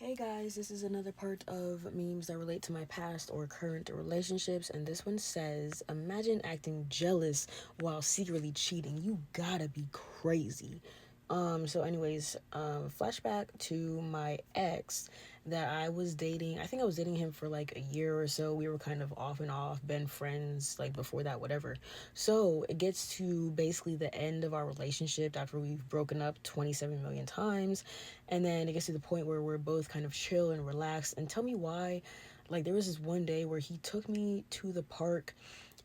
Hey guys, this is another part of memes that relate to my past or current relationships, and this one says, imagine acting jealous while secretly cheating. You gotta be crazy. Flashback to my ex that I was dating. I think I was dating him for like a year or so. We were kind of off and off, been friends like before that, whatever. So it gets to basically the end of our relationship after we've broken up 27 million times. And then it gets to the point where we're both kind of chill and relaxed. And tell me why. Like, there was this one day where he took me to the park.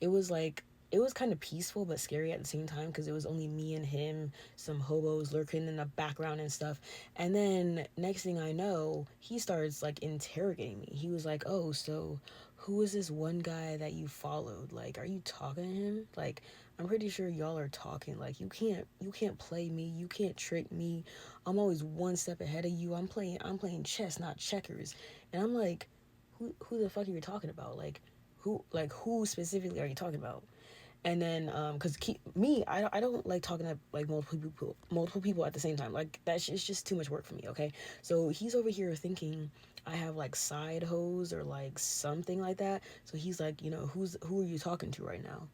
It was like, it was kind of peaceful but scary at the same time because it was only me and him, some hobos lurking in the background and stuff. And then next thing I know, he starts like interrogating me. He was like, "Oh, so who is this one guy that you followed? Like, are you talking to him? Like, I'm pretty sure y'all are talking. Like, you can't play me. You can't trick me. I'm always one step ahead of you. I'm playing chess, not checkers." And I'm like, who the fuck are you talking about? Who specifically are you talking about? And then because me, I don't like talking to like multiple people at the same time. Like, that's it's just too much work for me. Okay, so he's over here thinking I have like side hoes or like something like that. So he's like, who are you talking to right now?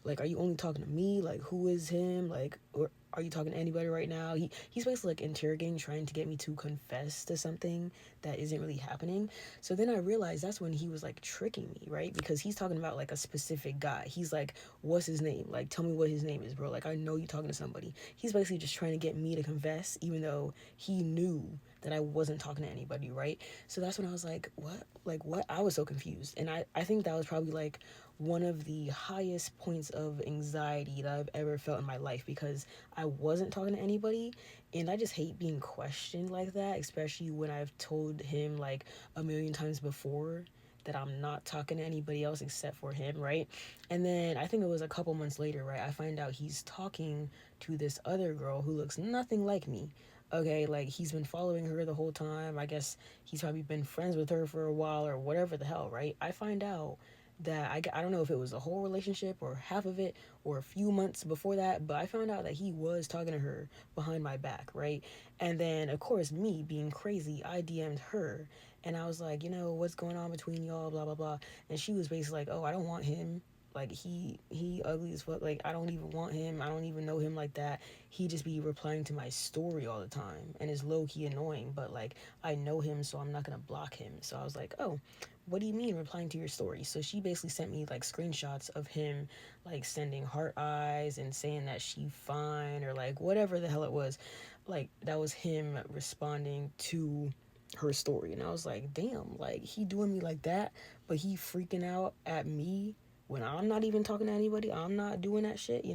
Like, are you only talking to me? Like, who is him? Like, or are you talking to anybody right now? He's basically like interrogating, trying to get me to confess to something that isn't really happening. So then I realized that's when he was like tricking me, right? Because he's talking about like a specific guy. He's like, "What's his name? Like, tell me what his name is, bro. Like, I know you talking to somebody." He's basically just trying to get me to confess, even though he knew that I wasn't talking to anybody, right? So that's when I was like, what? Like, what? I was so confused. And I think that was probably like one of the highest points of anxiety that I've ever felt in my life because I wasn't talking to anybody, and I just hate being questioned like that, especially when I've told him like a million times before that I'm not talking to anybody else except for him, right? And then I think it was a couple months later, right? I find out he's talking to this other girl who looks nothing like me. Okay, like he's been following her the whole time. I guess he's probably been friends with her for a while or whatever the hell, right? I find out that I don't know if it was a whole relationship or half of it or a few months before that, but I found out that he was talking to her behind my back, right? And then, of course, me being crazy, I DM'd her and I was like, what's going on between y'all, blah, blah, blah. And she was basically like, "Oh, I don't want him. Like, he ugly as fuck. Like, I don't even want him. I don't even know him like that. He just be replying to my story all the time and is low key annoying, but like, I know him, so I'm not gonna block him." So I was like, "Oh, what do you mean replying to your story?" So she basically sent me like screenshots of him like sending heart eyes and saying that she fine or like whatever the hell it was. Like, that was him responding to her story. And I was like, damn, like he doing me like that, but he freaking out at me when I'm not even talking to anybody. I'm not doing that shit.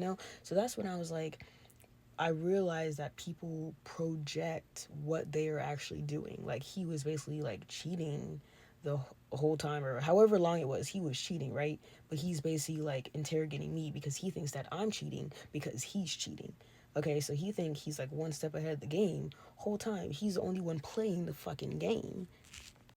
So that's when I was like, I realized that people project what they are actually doing. Like, he was basically like cheating the whole time, or however long it was, he was cheating, right? But he's basically like interrogating me because he thinks that I'm cheating because he's cheating. Okay, so he think he's like one step ahead of the game. Whole time he's the only one playing the fucking game.